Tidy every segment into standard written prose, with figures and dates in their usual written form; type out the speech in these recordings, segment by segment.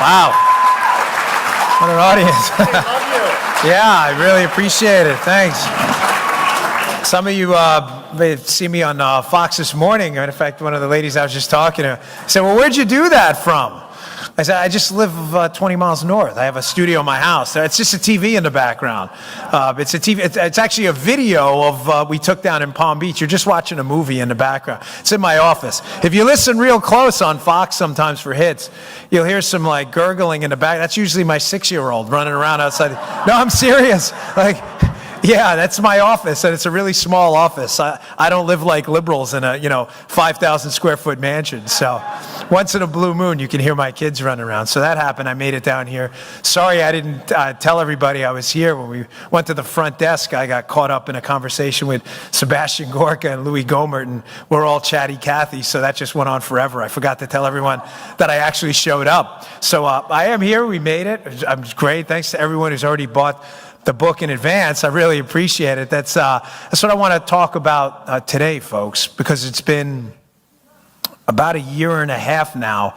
Wow. What an audience. Hey, love you. Yeah, I really appreciate it. Thanks. Some of you may see me on Fox this morning. In fact, one of the ladies I was just talking to said, well, where'd you do that from? I said, I just live 20 miles north. I have a studio in my house. It's just a TV in the background. It's a TV. It's actually a video of we took down in Palm Beach. You're just watching a movie in the background. It's in my office. If you listen real close on Fox sometimes for hits, you'll hear some like gurgling in the back. That's usually my 6-year-old running around outside. No, I'm serious. Like, yeah, that's my office, and it's a really small office. I don't live like liberals in a 5,000 square foot mansion. So once in a blue moon, you can hear my kids run around. So that happened. I made it down here. Sorry I didn't tell everybody I was here. When we went to the front desk, I got caught up in a conversation with Sebastian Gorka and Louis Gohmert, and we're all chatty Cathy, so that just went on forever. I forgot to tell everyone that I actually showed up. So I am here. We made it. I'm great. Thanks to everyone who's already bought the book in advance. I really appreciate it. That's what I want to talk about today, folks, because it's been about a year and a half now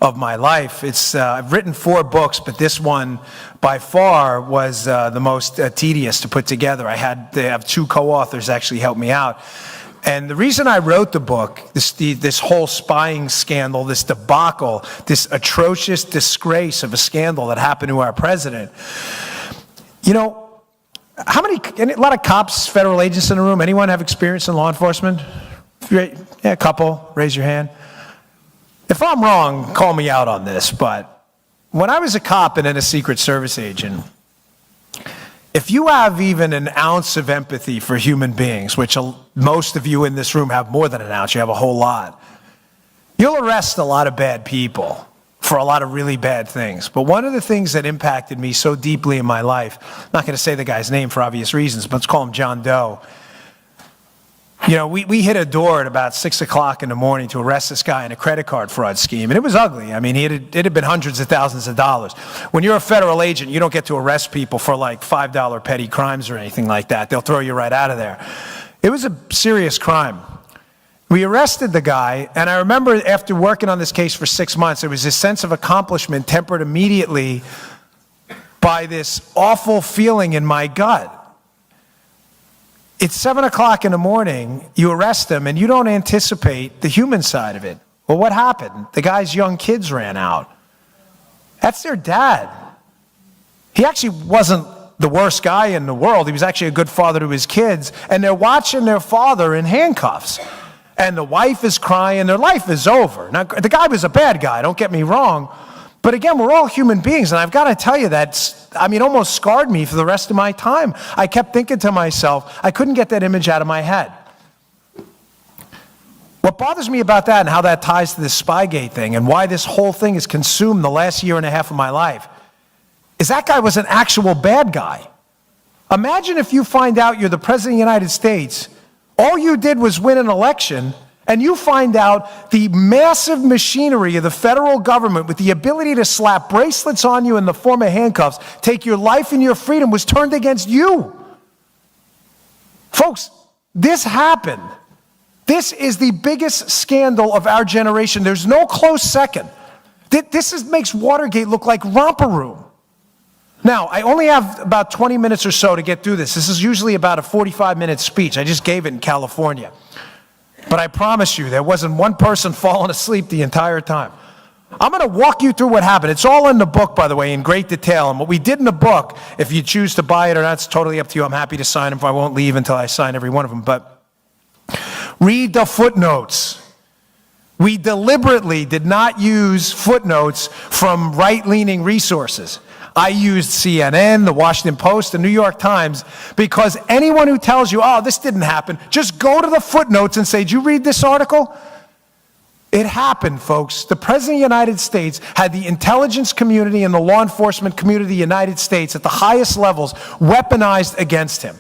of my life. I've written 4 books, but this one by far was the most tedious to put together. I had to have 2 co-authors actually help me out. And the reason I wrote the book, this whole spying scandal, this debacle, this atrocious disgrace of a scandal that happened to our president. You know, a lot of cops, federal agents in the room, anyone have experience in law enforcement? Yeah, a couple, raise your hand. If I'm wrong, call me out on this, but when I was a cop and then a Secret Service agent, if you have even an ounce of empathy for human beings, which most of you in this room have more than an ounce, you have a whole lot, you'll arrest a lot of bad people for a lot of really bad things. But one of the things that impacted me so deeply in my life, I'm not going to say the guy's name for obvious reasons, but let's call him John Doe. You know, we hit a door at about 6 o'clock in the morning to arrest this guy in a credit card fraud scheme, and it was ugly. I mean, it had been hundreds of thousands of dollars. When you're a federal agent, you don't get to arrest people for like $5 petty crimes or anything like that. They'll throw you right out of there. It was a serious crime. We arrested the guy, and I remember after working on this case for 6 months, there was this sense of accomplishment tempered immediately by this awful feeling in my gut. It's 7 o'clock in the morning, you arrest him, and you don't anticipate the human side of it. Well, what happened? The guy's young kids ran out. That's their dad. He actually wasn't the worst guy in the world. He was actually a good father to his kids, and they're watching their father in handcuffs. And the wife is crying, their life is over. Now, the guy was a bad guy, don't get me wrong. But again, we're all human beings, and I've got to tell you it almost scarred me for the rest of my time. I kept thinking to myself, I couldn't get that image out of my head. What bothers me about that and how that ties to this Spygate thing and why this whole thing has consumed the last year and a half of my life is that guy was an actual bad guy. Imagine if you find out you're the President of the United States, all you did was win an election, and you find out the massive machinery of the federal government with the ability to slap bracelets on you in the form of handcuffs, take your life and your freedom, was turned against you. Folks, this happened. This is the biggest scandal of our generation. There's no close second. This makes Watergate look like romper room. Now, I only have about 20 minutes or so to get through this. This is usually about a 45-minute speech. I just gave it in California. But I promise you, there wasn't one person falling asleep the entire time. I'm going to walk you through what happened. It's all in the book, by the way, in great detail. And what we did in the book, if you choose to buy it or not, it's totally up to you. I'm happy to sign them. I won't leave until I sign every one of them. But read the footnotes. We deliberately did not use footnotes from right-leaning resources. I used CNN, the Washington Post, the New York Times, because anyone who tells you, oh, this didn't happen, just go to the footnotes and say, did you read this article? It happened, folks. The President of the United States had the intelligence community and the law enforcement community of the United States at the highest levels weaponized against him.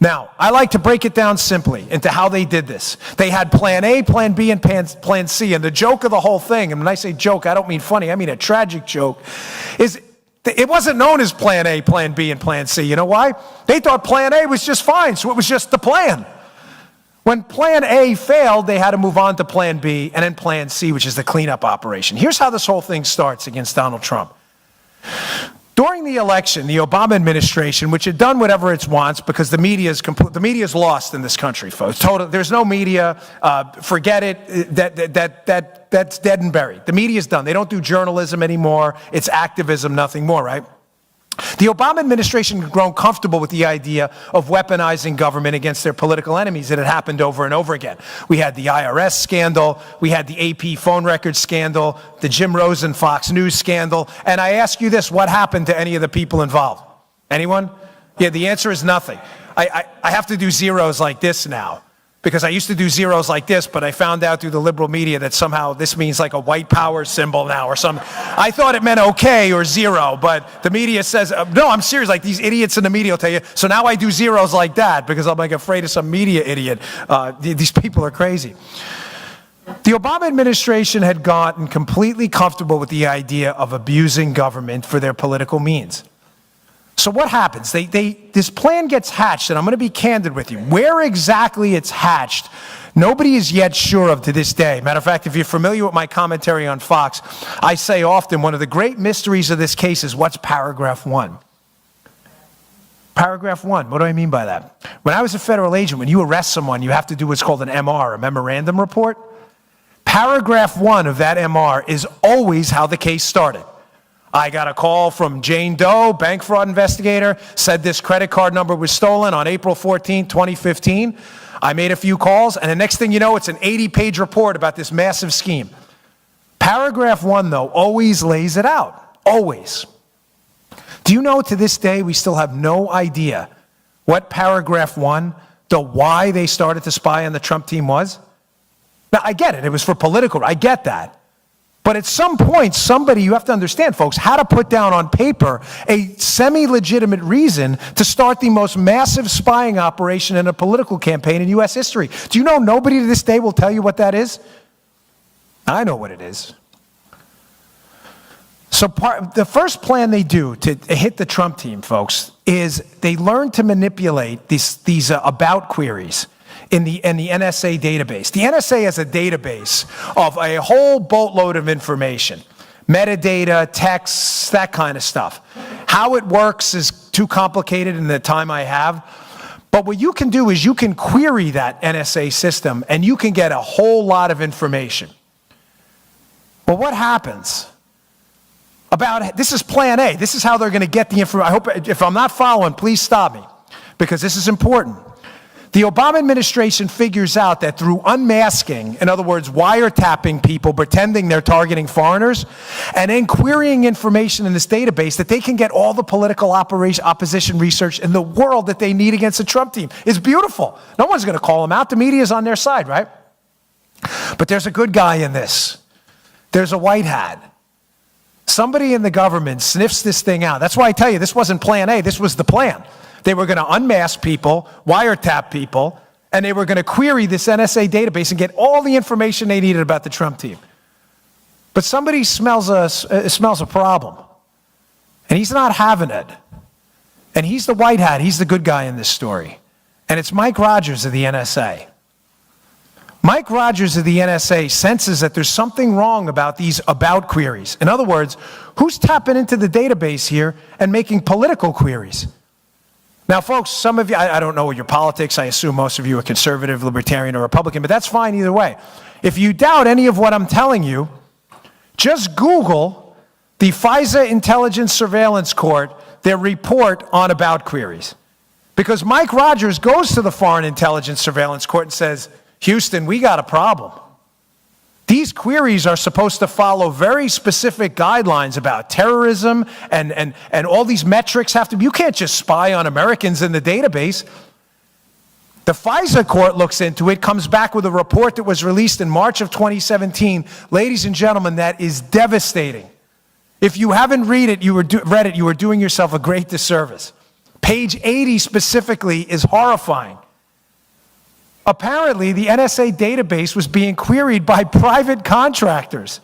Now, I like to break it down simply into how they did this. They had plan A, plan B, and plan C. And the joke of the whole thing, and when I say joke, I don't mean funny, I mean a tragic joke, is it wasn't known as plan A, plan B, and plan C. You know why? They thought plan A was just fine, so it was just the plan. When plan A failed, they had to move on to plan B and then plan C, which is the cleanup operation. Here's how this whole thing starts against Donald Trump. During the election, the Obama administration, which had done whatever it wants because the media is lost in this country, folks. There's no media. Forget it. That's dead and buried. The media's done. They don't do journalism anymore. It's activism, nothing more, right? The Obama administration had grown comfortable with the idea of weaponizing government against their political enemies. It had happened over and over again. We had the IRS scandal, we had the AP phone record scandal, the Jim Rosen Fox News scandal, and I ask you this, what happened to any of the people involved? Anyone? Yeah, the answer is nothing. I have to do zeros like this now, because I used to do zeros like this, but I found out through the liberal media that somehow this means like a white power symbol now or something. I thought it meant okay or zero, but the media says, no, I'm serious, like these idiots in the media will tell you. So now I do zeros like that because I'm like afraid of some media idiot. These people are crazy. The Obama administration had gotten completely comfortable with the idea of abusing government for their political means. So what happens? This plan gets hatched, and I'm going to be candid with you. Where exactly it's hatched, nobody is yet sure of to this day. Matter of fact, if you're familiar with my commentary on Fox, I say often one of the great mysteries of this case is what's paragraph 1? Paragraph 1, what do I mean by that? When I was a federal agent, when you arrest someone, you have to do what's called an MR, a memorandum report. Paragraph 1 of that MR is always how the case started. I got a call from Jane Doe, bank fraud investigator, said this credit card number was stolen on April 14, 2015. I made a few calls, and the next thing you know, it's an 80-page report about this massive scheme. Paragraph 1, though, always lays it out. Always. Do you know to this day we still have no idea what paragraph 1, the why they started to spy on the Trump team was? Now, I get it. It was for political. I get that. But at some point, somebody, you have to understand, folks, had to put down on paper a semi-legitimate reason to start the most massive spying operation in a political campaign in U.S. history. Do you know nobody to this day will tell you what that is? I know what it is. So the first plan they do to hit the Trump team, folks, is they learn to manipulate these about queries in the NSA database. The NSA has a database of a whole boatload of information, metadata, texts, that kind of stuff. How it works is too complicated in the time I have, but what you can do is you can query that NSA system and you can get a whole lot of information. But what happens? This is plan A. This is how they're going to get the information. I hope, if I'm not following, please stop me, because this is important. The Obama administration figures out that through unmasking, in other words, wiretapping people, pretending they're targeting foreigners, and then querying information in this database, that they can get all the political opposition research in the world that they need against the Trump team. It's beautiful. No one's going to call them out. The media's on their side, right? But there's a good guy in this. There's a white hat. Somebody in the government sniffs this thing out. That's why I tell you, this wasn't plan A, this was the plan. They were going to unmask people, wiretap people, and they were going to query this NSA database and get all the information they needed about the Trump team. But somebody smells a problem, and he's not having it. And he's the white hat, he's the good guy in this story. And it's Mike Rogers of the NSA. Mike Rogers of the NSA senses that there's something wrong about these about queries. In other words, who's tapping into the database here and making political queries? Now, folks, some of you, I don't know your politics. I assume most of you are conservative, libertarian, or Republican, but that's fine either way. If you doubt any of what I'm telling you, just Google the FISA Intelligence Surveillance Court, their report on about queries. Because Mike Rogers goes to the Foreign Intelligence Surveillance Court and says, Houston, we got a problem. These queries are supposed to follow very specific guidelines about terrorism, and all these metrics have to be, you can't just spy on Americans in the database. The FISA court looks into it, comes back with a report that was released in March of 2017. Ladies and gentlemen, that is devastating. If you haven't read it, you were doing yourself a great disservice. Page 80 specifically is horrifying. Apparently, the NSA database was being queried by private contractors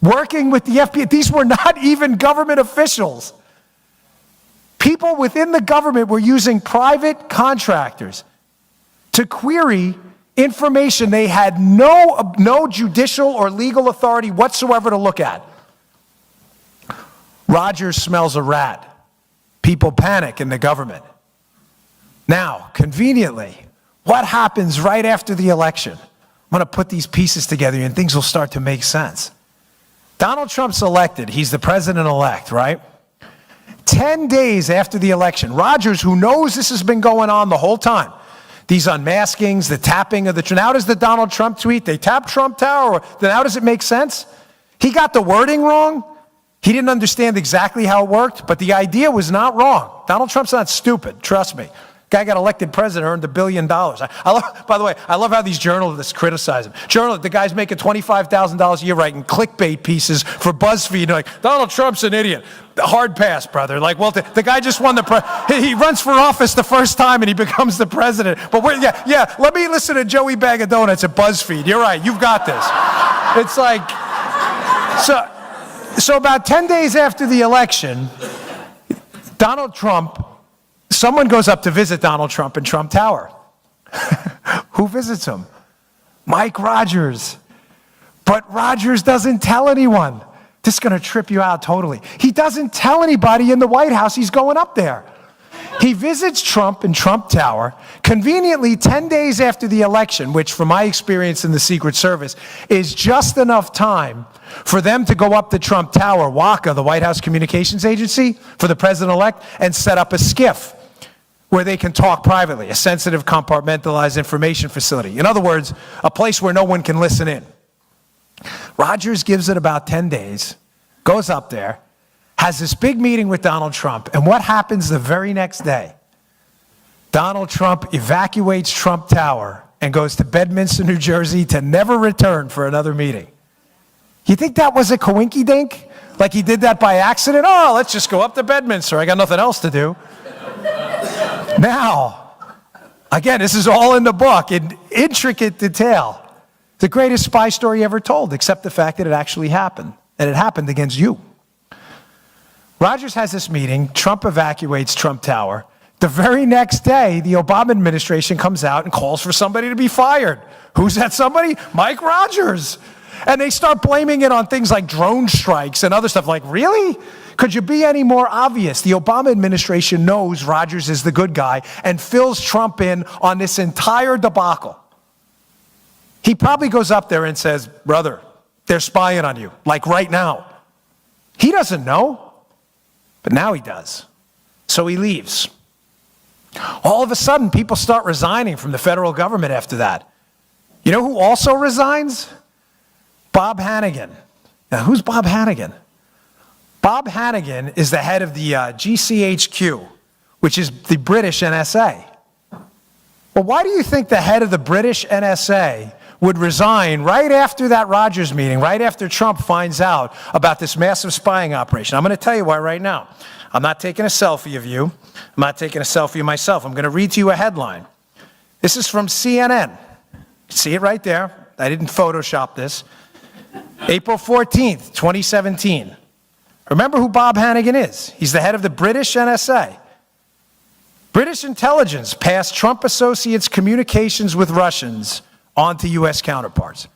working with the FBI. These were not even government officials. People within the government were using private contractors to query information they had no judicial or legal authority whatsoever to look at. Rogers smells a rat. People panic in the government. Now, conveniently, what happens right after the election? I'm going to put these pieces together and things will start to make sense. Donald Trump's elected. He's the president-elect, right? 10 days after the election, Rogers, who knows this has been going on the whole time, these unmaskings, the tapping of the... Now does the Donald Trump tweet, they tapped Trump Tower, then how does it make sense? He got the wording wrong. He didn't understand exactly how it worked, but the idea was not wrong. Donald Trump's not stupid, trust me. Guy got elected president, earned $1 billion. By the way, I love how these journalists criticize him. The guy's making $25,000 a year writing clickbait pieces for BuzzFeed. Like, Donald Trump's an idiot. Hard pass, brother. Like, well, the guy just won he runs for office the first time and he becomes the president. But let me listen to Joey Bag of Donuts at BuzzFeed. You're right, you've got this. It's like, so about 10 days after the election, someone goes up to visit Donald Trump in Trump Tower. Who visits him? Mike Rogers. But Rogers doesn't tell anyone. This is going to trip you out totally. He doesn't tell anybody in the White House he's going up there. He visits Trump in Trump Tower, conveniently 10 days after the election, which from my experience in the Secret Service is just enough time for them to go up to Trump Tower, WACA, the White House Communications Agency, for the president-elect, and set up a SCIF where they can talk privately, a sensitive, compartmentalized information facility. In other words, a place where no one can listen in. Rogers gives it about 10 days, goes up there, has this big meeting with Donald Trump, and what happens the very next day? Donald Trump evacuates Trump Tower and goes to Bedminster, New Jersey to never return for another meeting. You think that was a coinky-dink? Like he did that by accident? Oh, let's just go up to Bedminster. I got nothing else to do. Now, again, this is all in the book in intricate detail. The greatest spy story ever told, except the fact that it actually happened, and it happened against you. Rogers has this meeting. Trump evacuates Trump Tower. The very next day, the Obama administration comes out and calls for somebody to be fired. Who's that somebody? Mike Rogers. And they start blaming it on things like drone strikes and other stuff. Like, really? Could you be any more obvious? The Obama administration knows Rogers is the good guy and fills Trump in on this entire debacle. He probably goes up there and says, brother, they're spying on you, like right now. He doesn't know, but now he does. So he leaves. All of a sudden, people start resigning from the federal government after that. You know who also resigns? Bob Hannigan. Now, who's Bob Hannigan? Bob Hannigan is the head of the GCHQ, which is the British NSA. Well, why do you think the head of the British NSA would resign right after that Rogers meeting, right after Trump finds out about this massive spying operation? I'm going to tell you why right now. I'm not taking a selfie of you. I'm not taking a selfie of myself. I'm going to read to you a headline. This is from CNN. See it right there. I didn't Photoshop this. April 14th, 2017. Remember who Bob Hannigan is. He's the head of the British NSA. British intelligence passed Trump associates' communications with Russians on to U.S. counterparts.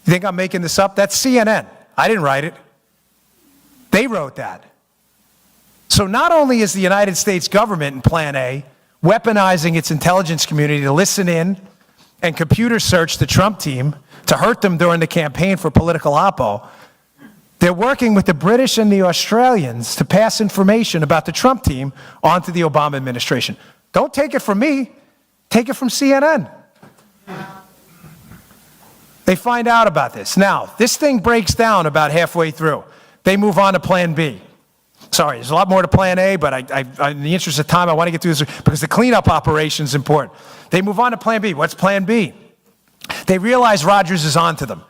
You think I'm making this up? That's CNN. I didn't write it. They wrote that. So not only is the United States government in Plan A weaponizing its intelligence community to listen in and computer search the Trump team to hurt them during the campaign for political oppo, they're working with the British and the Australians to pass information about the Trump team onto the Obama administration. Don't take it from me. Take it from CNN. They find out about this. Now, this thing breaks down about halfway through. They move on to Plan B. Sorry, there's a lot more to Plan A, but in the interest of time, I want to get through this because the cleanup operation is important. They move on to Plan B. What's Plan B? They realize Rogers is onto them.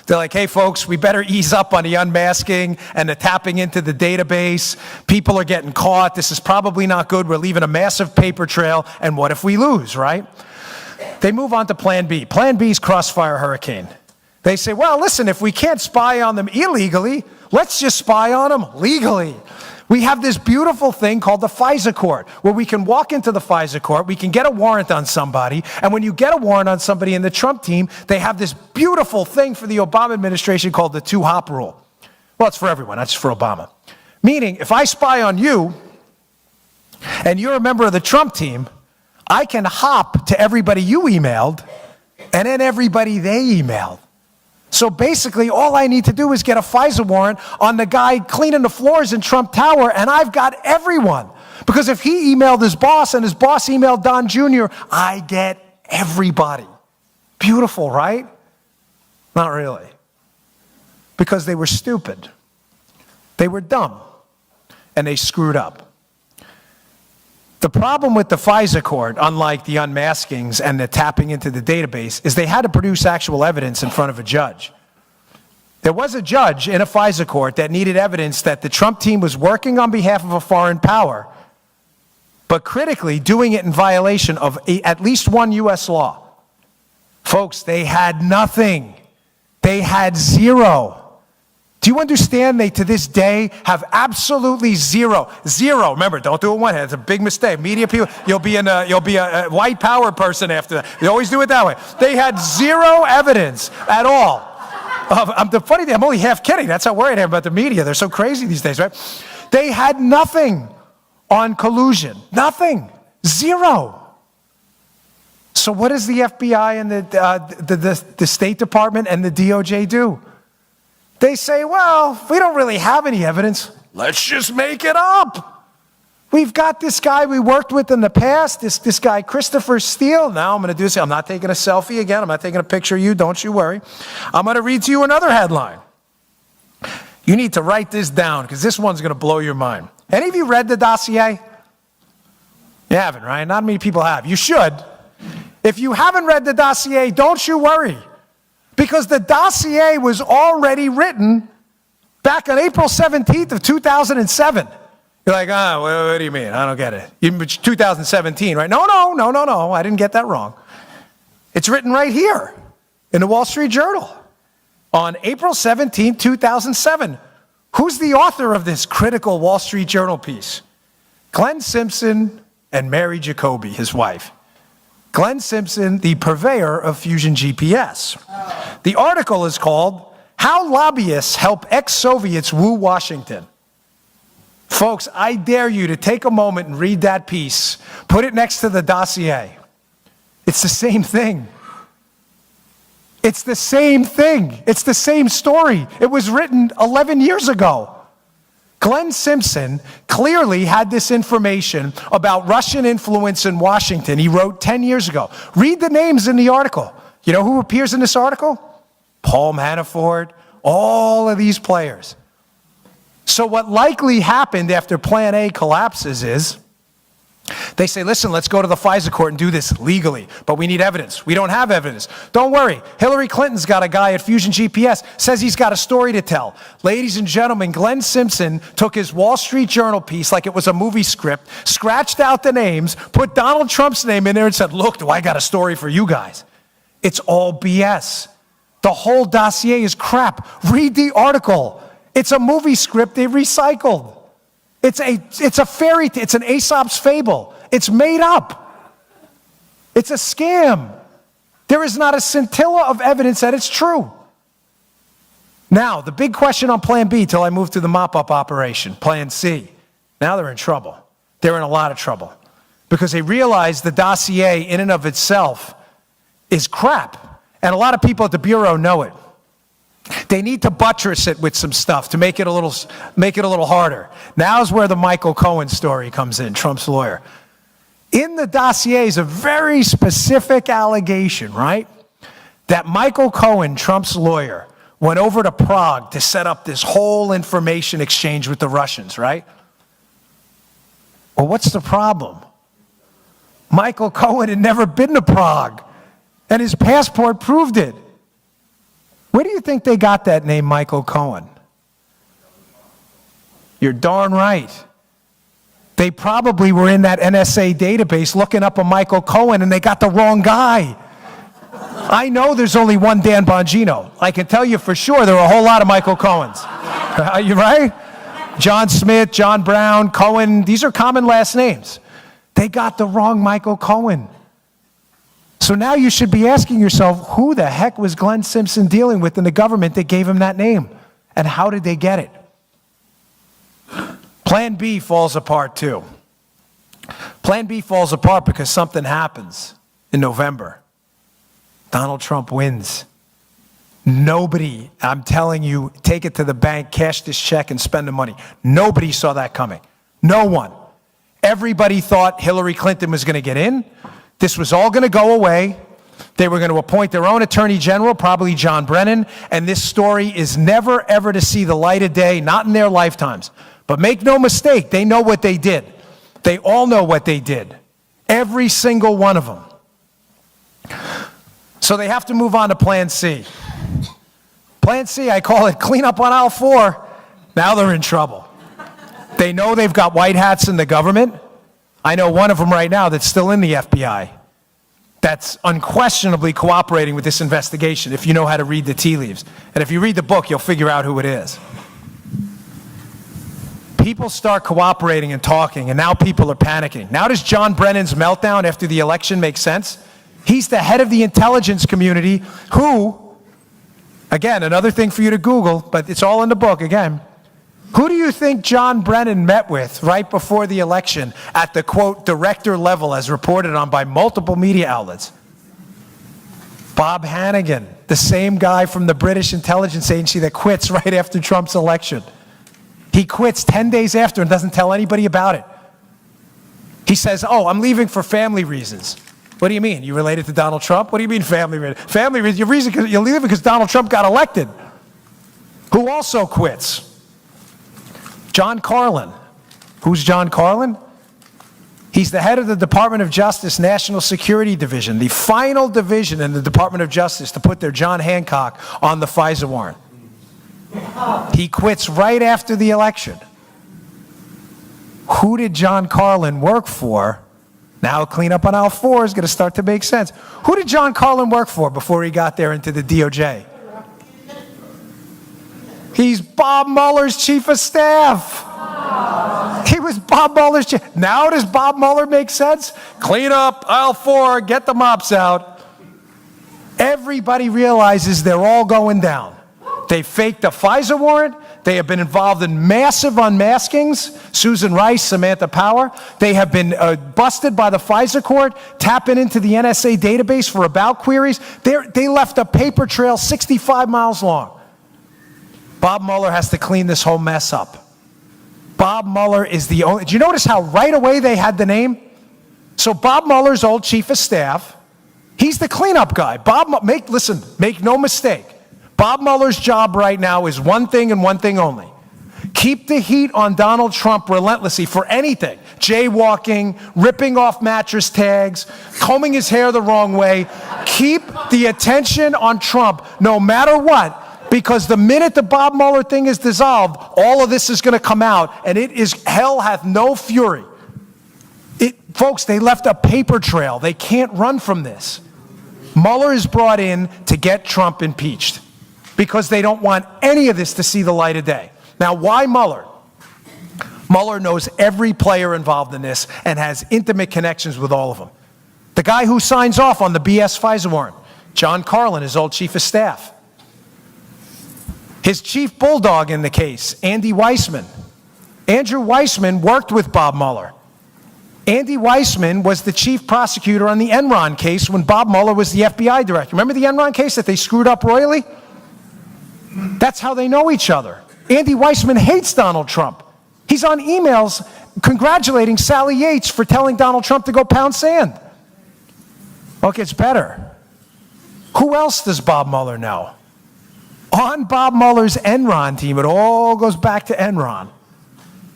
They're like, hey, folks, we better ease up on the unmasking and the tapping into the database. People are getting caught. This is probably not good. We're leaving a massive paper trail. And what if we lose, right? They move on to Plan B. Plan B is Crossfire Hurricane. They say, well, listen, if we can't spy on them illegally, let's just spy on them legally. We have this beautiful thing called the FISA court, where we can walk into the FISA court, we can get a warrant on somebody, and when you get a warrant on somebody in the Trump team, they have this beautiful thing for the Obama administration called the two-hop rule. Well, it's for everyone, not just for Obama. Meaning, if I spy on you, and you're a member of the Trump team, I can hop to everybody you emailed, and then everybody they emailed. So basically, all I need to do is get a FISA warrant on the guy cleaning the floors in Trump Tower, and I've got everyone. Because if he emailed his boss and his boss emailed Don Jr., I get everybody. Beautiful, right? Not really. Because they were stupid. They were dumb. And they screwed up. The problem with the FISA court, unlike the unmaskings and the tapping into the database, is they had to produce actual evidence in front of a judge. There was a judge in a FISA court that needed evidence that the Trump team was working on behalf of a foreign power, but critically doing it in violation of at least one U.S. law. Folks, they had nothing. They had zero. Do you understand they, to this day, have absolutely zero? Zero. Remember, don't do it one hand. It's a big mistake. Media people, you'll be a white power person after that. They always do it that way. They had zero evidence at all. The funny thing, I'm only half kidding. That's how worried I am about the media. They're so crazy these days, right? They had nothing on collusion. Nothing. Zero. So what does the FBI and the State Department and the DOJ do? They say, well, we don't really have any evidence. Let's just make it up. We've got this guy we worked with in the past, this guy Christopher Steele. Now I'm going to do this. I'm not taking a selfie again. I'm not taking a picture of you. Don't you worry. I'm going to read to you another headline. You need to write this down because this one's going to blow your mind. Any of you read the dossier? You haven't, right? Not many people have. You should. If you haven't read the dossier, don't you worry. Because the dossier was already written back on April 17th of 2007. You're like, what do you mean? I don't get it. It's 2017, right? No, I didn't get that wrong. It's written right here in the Wall Street Journal on April 17th, 2007. Who's the author of this critical Wall Street Journal piece? Glenn Simpson and Mary Jacoby, his wife. Glenn Simpson, the purveyor of Fusion GPS. The article is called, How Lobbyists Help Ex-Soviets Woo Washington. Folks, I dare you to take a moment and read that piece. Put it next to the dossier. It's the same thing. It's the same thing. It's the same story. It was written 11 years ago. Glenn Simpson clearly had this information about Russian influence in Washington. He wrote 10 years ago. Read the names in the article. You know who appears in this article? Paul Manafort, all of these players. So what likely happened after Plan A collapses is they say, listen, let's go to the FISA court and do this legally, but we need evidence. We don't have evidence. Don't worry. Hillary Clinton's got a guy at Fusion GPS, says he's got a story to tell. Ladies and gentlemen, Glenn Simpson took his Wall Street Journal piece like it was a movie script, scratched out the names, put Donald Trump's name in there and said, look, I got a story for you guys. It's all BS. The whole dossier is crap. Read the article. It's a movie script they recycled. It's a fairy tale. It's an Aesop's fable. It's made up. It's a scam. There is not a scintilla of evidence that it's true. Now, the big question on Plan B till I move to the mop-up operation, Plan C. Now they're in trouble. They're in a lot of trouble because they realize the dossier in and of itself is crap. And a lot of people at the Bureau know it. They need to buttress it with some stuff to make it a little harder. Now's where the Michael Cohen story comes in, Trump's lawyer. In the dossier is a very specific allegation, right? That Michael Cohen, Trump's lawyer, went over to Prague to set up this whole information exchange with the Russians, right? Well, what's the problem? Michael Cohen had never been to Prague, and his passport proved it. Where do you think they got that name, Michael Cohen? You're darn right. They probably were in that NSA database looking up a Michael Cohen and they got the wrong guy. I know there's only one Dan Bongino. I can tell you for sure there are a whole lot of Michael Cohens. Are you right? John Smith, John Brown, Cohen, these are common last names. They got the wrong Michael Cohen. So now you should be asking yourself, who the heck was Glenn Simpson dealing with in the government that gave him that name? And how did they get it? Plan B falls apart too. Plan B falls apart because something happens in November. Donald Trump wins. Nobody, I'm telling you, take it to the bank, cash this check, and spend the money. Nobody saw that coming. No one. Everybody thought Hillary Clinton was going to get in. This was all going to go away. They were going to appoint their own attorney general, probably John Brennan, and this story is never, ever to see the light of day, not in their lifetimes. But make no mistake, they know what they did. They all know what they did. Every single one of them. So they have to move on to Plan C. Plan C, I call it clean up on aisle 4. Now they're in trouble. They know they've got white hats in the government. I know one of them right now that's still in the FBI. That's unquestionably cooperating with this investigation if you know how to read the tea leaves. And if you read the book, you'll figure out who it is. People start cooperating and talking, and now people are panicking. Now does John Brennan's meltdown after the election make sense? He's the head of the intelligence community who, again, another thing for you to Google, but it's all in the book again. Who do you think John Brennan met with right before the election at the, quote, director level as reported on by multiple media outlets? Bob Hannigan, the same guy from the British intelligence agency that quits right after Trump's election. He quits 10 days after and doesn't tell anybody about it. He says, oh, I'm leaving for family reasons. What do you mean? You related to Donald Trump? What do you mean family reasons? Family reasons, you're leaving because Donald Trump got elected. Who also quits? John Carlin. Who's John Carlin? He's the head of the Department of Justice National Security Division, the final division in the Department of Justice to put their John Hancock on the FISA warrant. He quits right after the election. Who did John Carlin work for? Now clean up on aisle 4 is going to start to make sense. Who did John Carlin work for before he got there into the DOJ? He's Bob Mueller's chief of staff. He was Bob Mueller's chief. Now does Bob Mueller make sense? Clean up aisle 4, get the mops out. Everybody realizes they're all going down. They faked a FISA warrant. They have been involved in massive unmaskings. Susan Rice, Samantha Power. They have been busted by the FISA court, tapping into the NSA database for about queries. They left a paper trail 65 miles long. Bob Mueller has to clean this whole mess up. Bob Mueller is the only... Do you notice how right away they had the name? So Bob Mueller's old chief of staff, he's the cleanup guy. Listen, make no mistake. Bob Mueller's job right now is one thing and one thing only. Keep the heat on Donald Trump relentlessly for anything. Jaywalking, ripping off mattress tags, combing his hair the wrong way. Keep the attention on Trump no matter what, because the minute the Bob Mueller thing is dissolved, all of this is going to come out, and it is hell hath no fury. Folks, they left a paper trail. They can't run from this. Mueller is brought in to get Trump impeached, because they don't want any of this to see the light of day. Now, why Mueller? Mueller knows every player involved in this and has intimate connections with all of them. The guy who signs off on the BS FISA warrant, John Carlin, his old chief of staff. His chief bulldog in the case, Andy Weissman. Andrew Weissman worked with Bob Mueller. Andy Weissman was the chief prosecutor on the Enron case when Bob Mueller was the FBI director. Remember the Enron case that they screwed up royally? That's how they know each other. Andy Weissman hates Donald Trump. He's on emails congratulating Sally Yates for telling Donald Trump to go pound sand. Well, it gets better. Who else does Bob Mueller know? On Bob Mueller's Enron team, it all goes back to Enron.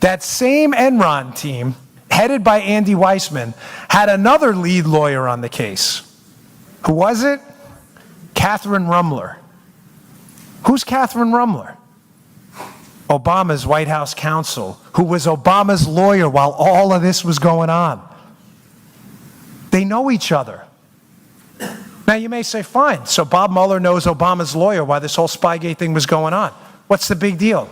That same Enron team, headed by Andy Weissman, had another lead lawyer on the case. Who was it? Catherine Rumler. Who's Catherine Rumler? Obama's White House counsel, who was Obama's lawyer while all of this was going on. They know each other. Now you may say, fine, so Bob Mueller knows Obama's lawyer while this whole Spygate thing was going on. What's the big deal?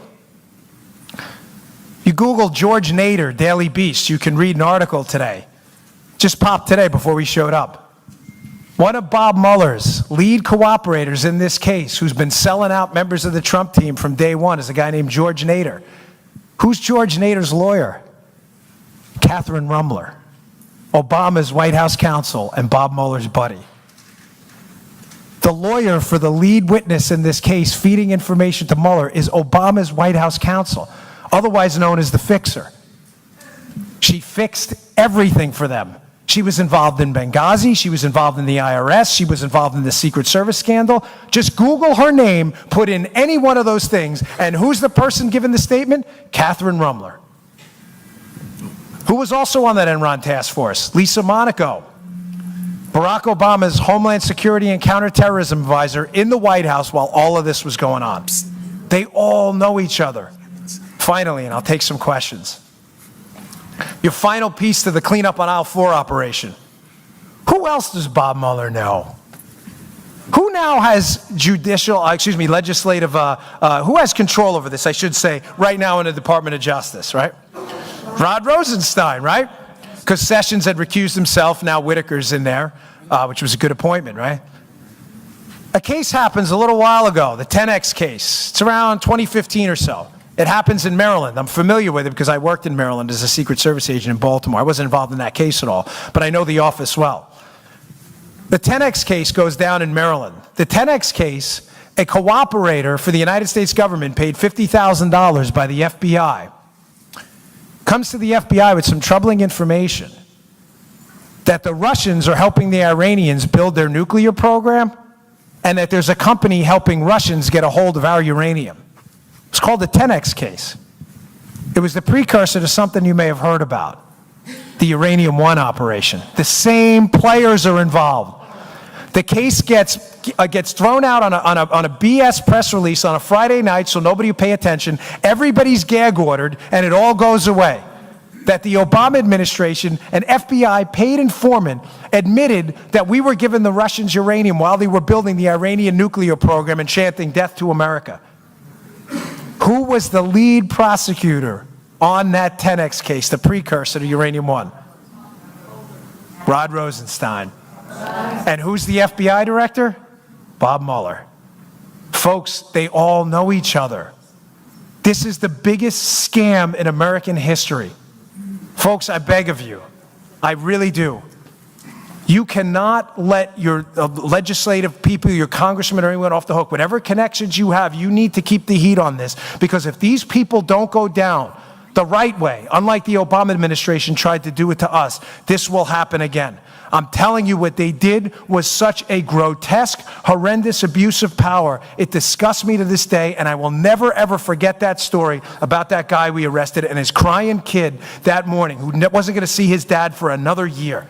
You Google George Nader, Daily Beast, you can read an article today. Just popped today before we showed up. One of Bob Mueller's lead cooperators in this case, who's been selling out members of the Trump team from day one, is a guy named George Nader. Who's George Nader's lawyer? Catherine Rumler, Obama's White House counsel and Bob Mueller's buddy. The lawyer for the lead witness in this case feeding information to Mueller is Obama's White House counsel, otherwise known as the fixer. She fixed everything for them. She was involved in Benghazi, she was involved in the IRS, she was involved in the Secret Service scandal. Just Google her name, put in any one of those things, and who's the person giving the statement? Catherine Rumler. Who was also on that Enron task force? Lisa Monaco, Barack Obama's Homeland Security and Counterterrorism advisor in the White House while all of this was going on. They all know each other. Finally, and I'll take some questions. Your final piece to the cleanup on aisle 4 operation. Who else does Bob Mueller know? Who now has legislative, who has control over this, I should say, right now in the Department of Justice, right? Rod Rosenstein, right? Because Sessions had recused himself, now Whitaker's in there, which was a good appointment, right? A case happens a little while ago, the 10X case. It's around 2015 or so. It happens in Maryland. I'm familiar with it because I worked in Maryland as a Secret Service agent in Baltimore. I wasn't involved in that case at all, but I know the office well. The 10X case goes down in Maryland. The 10X case, a cooperator for the United States government paid $50,000 by the FBI, comes to the FBI with some troubling information that the Russians are helping the Iranians build their nuclear program and that there's a company helping Russians get a hold of our uranium. It's called the 10X case. It was the precursor to something you may have heard about, the Uranium One operation. The same players are involved. The case gets thrown out on a BS press release on a Friday night so nobody will pay attention. Everybody's gag ordered and it all goes away. That the Obama administration, an FBI paid informant, admitted that we were giving the Russians uranium while they were building the Iranian nuclear program and chanting death to America. Who was the lead prosecutor on that 10X case, the precursor to Uranium One? Rod Rosenstein. And who's the FBI director? Bob Mueller. Folks, they all know each other. This is the biggest scam in American history. Folks, I beg of you, I really do. You cannot let your legislative people, your congressmen or anyone off the hook. Whatever connections you have, you need to keep the heat on this. Because if these people don't go down the right way, unlike the Obama administration tried to do it to us, this will happen again. I'm telling you, what they did was such a grotesque, horrendous abuse of power. It disgusts me to this day, and I will never, ever forget that story about that guy we arrested and his crying kid that morning who wasn't going to see his dad for another year.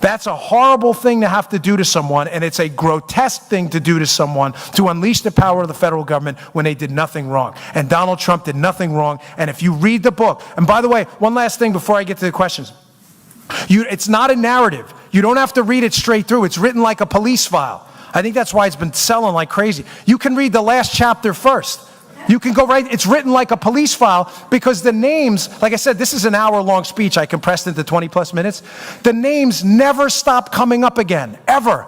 That's a horrible thing to have to do to someone, and it's a grotesque thing to do to someone to unleash the power of the federal government when they did nothing wrong. And Donald Trump did nothing wrong. And if you read the book, and by the way, one last thing before I get to the questions. It's not a narrative. You don't have to read it straight through. It's written like a police file. I think that's why it's been selling like crazy. You can read the last chapter first. You can go right, it's written like a police file because the names, like I said, this is an hour-long speech I compressed into 20-plus minutes. The names never stop coming up again, ever.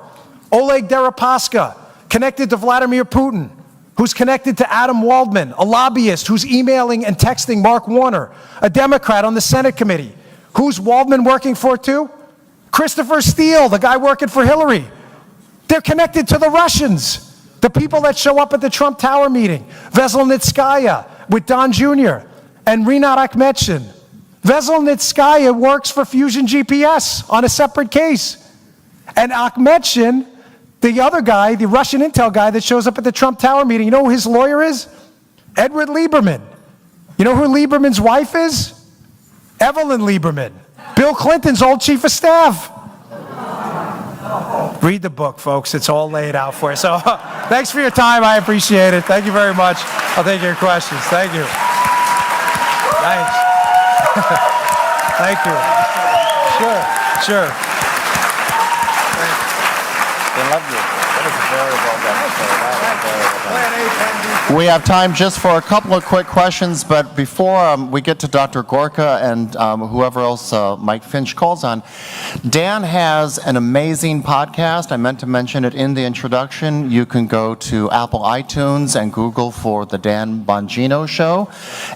Oleg Deripaska, connected to Vladimir Putin, who's connected to Adam Waldman, a lobbyist who's emailing and texting Mark Warner, a Democrat on the Senate committee. Who's Waldman working for too? Christopher Steele, the guy working for Hillary. They're connected to the Russians. The people that show up at the Trump Tower meeting, Veselnitskaya with Don Jr. and Rinat Akhmetshin. Veselnitskaya works for Fusion GPS on a separate case. And Akhmetshin, the other guy, the Russian intel guy that shows up at the Trump Tower meeting, you know who his lawyer is? Edward Lieberman. You know who Lieberman's wife is? Evelyn Lieberman, Bill Clinton's old chief of staff. Read the book, folks. It's all laid out for you. So thanks for your time. I appreciate it. Thank you very much. I'll take your questions. Thank you. Thanks. Thank you. Sure. They love you. That was a very well done story. We have time just for a couple of quick questions, but before we get to Dr. Gorka and whoever else Mike Finch calls on, Dan has an amazing podcast. I meant to mention it in the introduction. You can go to Apple iTunes and Google for the Dan Bongino Show.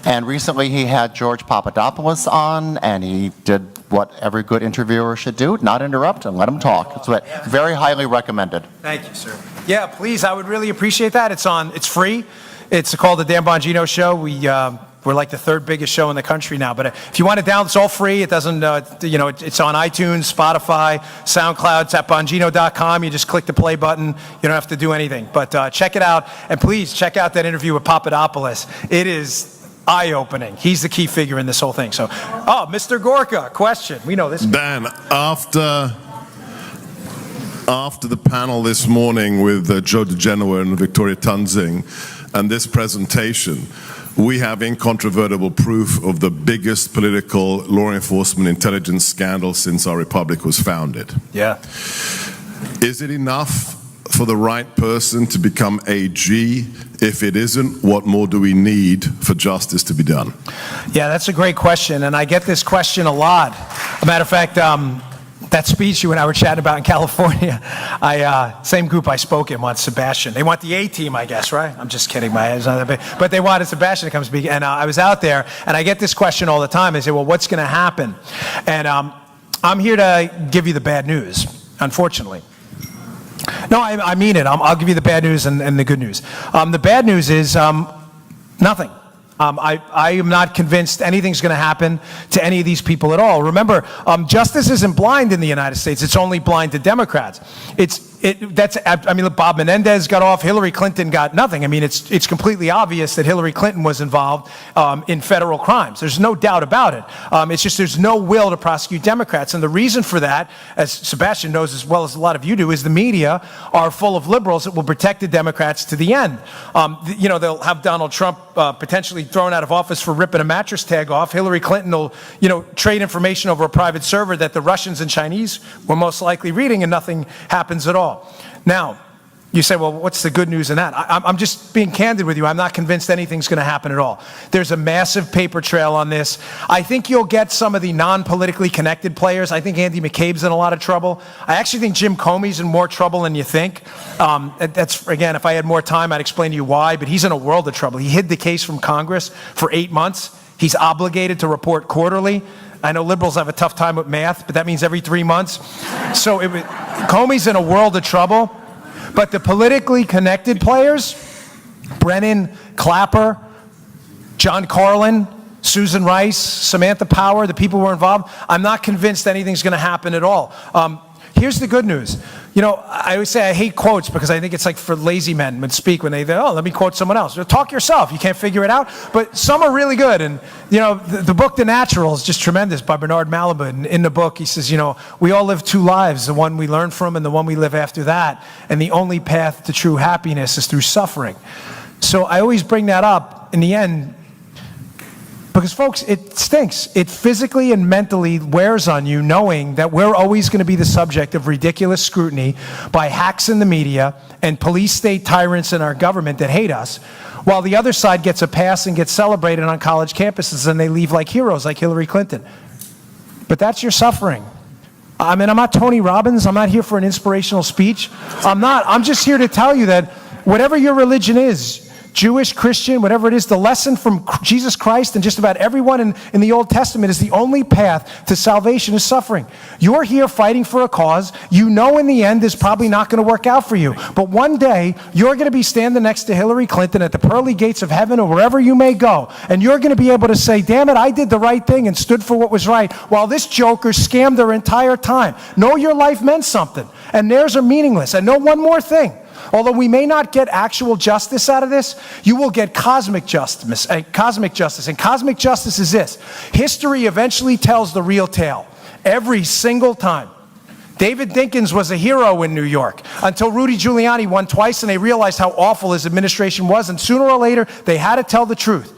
And recently he had George Papadopoulos on, and he did what every good interviewer should do, not interrupt and let him talk. It's very highly recommended. Thank you, sir. Yeah, please, I would really appreciate that. It's free. It's called the Dan Bongino Show. We're like the third biggest show in the country now. But if you want it down, it's all free. It doesn't, it's on iTunes, Spotify, SoundCloud. It's at Bongino.com. You just click the play button. You don't have to do anything. But check it out. And please check out that interview with Papadopoulos. It is eye-opening. He's the key figure in this whole thing. So, Mr. Gorka, question. We know this. Dan, after the panel this morning with Joe DeGenoa and Victoria Tunzing and this presentation, we have incontrovertible proof of the biggest political law enforcement intelligence scandal since our republic was founded. Yeah. Is it enough for the right person to become AG? If it isn't, what more do we need for justice to be done? Yeah, that's a great question, and I get this question a lot. As a matter of fact, that speech you and I were chatting about in California, same group I spoke in wants Sebastian. They want the A team, I guess, right? I'm just kidding, my head's not that big. But they wanted Sebastian to come speak, and I was out there, and I get this question all the time. They say, well, what's going to happen? And I'm here to give you the bad news, unfortunately. No, I mean it. I'll give you the bad news and the good news. The bad news is nothing. I am not convinced anything's going to happen to any of these people at all. Remember, justice isn't blind in the United States. It's only blind to Democrats. Bob Menendez got off. Hillary Clinton got nothing. I mean, it's completely obvious that Hillary Clinton was involved in federal crimes. There's no doubt about it. It's just there's no will to prosecute Democrats. And the reason for that, as Sebastian knows as well as a lot of you do, is the media are full of liberals that will protect the Democrats to the end. They'll have Donald Trump potentially thrown out of office for ripping a mattress tag off. Hillary Clinton will, trade information over a private server that the Russians and Chinese were most likely reading, and nothing happens at all. Now, you say, well, what's the good news in that? I'm just being candid with you. I'm not convinced anything's going to happen at all. There's a massive paper trail on this. I think you'll get some of the non-politically connected players. I think Andy McCabe's in a lot of trouble. I actually think Jim Comey's in more trouble than you think. That's, again, if I had more time, I'd explain to you why, but he's in a world of trouble. He hid the case from Congress for 8 months. He's obligated to report quarterly. I know liberals have a tough time with math, but that means every 3 months. So Comey's in a world of trouble. But the politically connected players, Brennan, Clapper, John Carlin, Susan Rice, Samantha Power, the people who are involved, I'm not convinced anything's going to happen at all. Here's the good news. I always say I hate quotes because I think it's like for lazy men when speak when let me quote someone else. Talk yourself. You can't figure it out. But some are really good. And, the book The Natural is just tremendous by Bernard Malamud. And in the book, he says, we all live two lives, the one we learn from and the one we live after that. And the only path to true happiness is through suffering. So I always bring that up in the end because, folks, it stinks. It physically and mentally wears on you knowing that we're always going to be the subject of ridiculous scrutiny by hacks in the media and police state tyrants in our government that hate us, while the other side gets a pass and gets celebrated on college campuses and they leave like heroes like Hillary Clinton. But that's your suffering. I'm not Tony Robbins. I'm not here for an inspirational speech. I'm just here to tell you that whatever your religion is, Jewish, Christian, whatever it is, the lesson from Jesus Christ and just about everyone in the Old Testament is the only path to salvation is suffering. You're here fighting for a cause. You know in the end is probably not going to work out for you. But one day, you're going to be standing next to Hillary Clinton at the pearly gates of heaven or wherever you may go. And you're going to be able to say, damn it, I did the right thing and stood for what was right, while this joker scammed their entire time. Know your life meant something, and theirs are meaningless. And know one more thing. Although we may not get actual justice out of this, you will get cosmic justice. And cosmic justice is this. History eventually tells the real tale. Every single time. David Dinkins was a hero in New York until Rudy Giuliani won twice and they realized how awful his administration was, and sooner or later they had to tell the truth.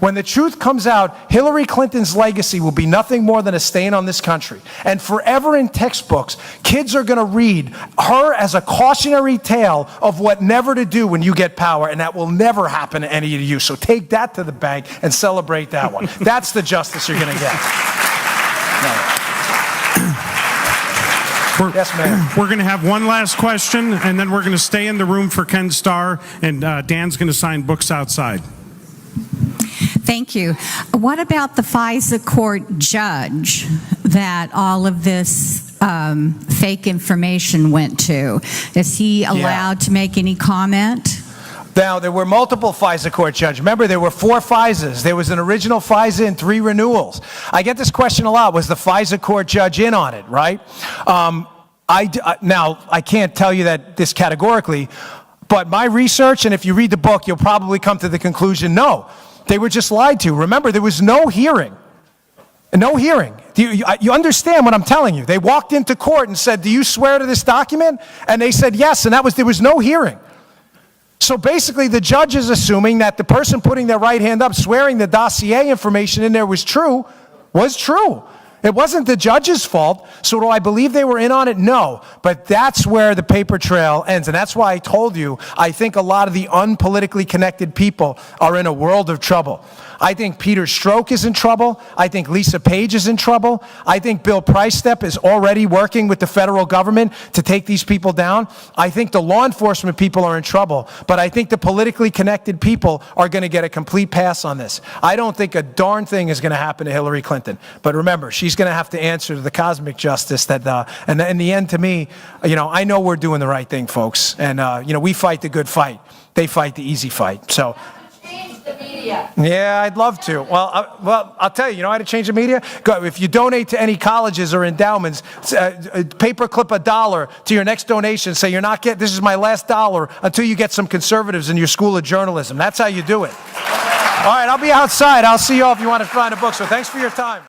When the truth comes out, Hillary Clinton's legacy will be nothing more than a stain on this country. And forever in textbooks, kids are going to read her as a cautionary tale of what never to do when you get power, and that will never happen to any of you. So take that to the bank and celebrate that one. That's the justice you're going to get. Yes, ma'am. We're going to have one last question, and then we're going to stay in the room for Ken Starr, and Dan's going to sign books outside. Thank you. What about the FISA court judge that all of this fake information went to? Is he allowed to make any comment? Now, there were multiple FISA court judges. Remember, there were 4 FISAs. There was an original FISA and 3 renewals. I get this question a lot. Was the FISA court judge in on it, right? Now, I can't tell you that this categorically, but my research, and if you read the book, you'll probably come to the conclusion, no, they were just lied to. Remember, there was no hearing. No hearing. You understand what I'm telling you? They walked into court and said, do you swear to this document? And they said yes, and there was no hearing. So basically, the judge is assuming that the person putting their right hand up, swearing the dossier information in there was true. It wasn't the judge's fault. So do I believe they were in on it? No. But that's where the paper trail ends. And that's why I told you, I think a lot of the unpolitically connected people are in a world of trouble. I think Peter Strzok is in trouble. I think Lisa Page is in trouble. I think Bill Priestep is already working with the federal government to take these people down. I think the law enforcement people are in trouble. But I think the politically connected people are going to get a complete pass on this. I don't think a darn thing is going to happen to Hillary Clinton. But remember, she's going to have to answer to the cosmic justice that, and in the end, to me, I know we're doing the right thing, folks. And, we fight the good fight. They fight the easy fight. So. The media. Yeah, I'd love to. Well, I'll tell you, how to change the media? Go, if you donate to any colleges or endowments, paperclip $1 to your next donation. Say, this is my last dollar until you get some conservatives in your school of journalism. That's how you do it. All right, I'll be outside. I'll see you all if you want to find a book. So thanks for your time.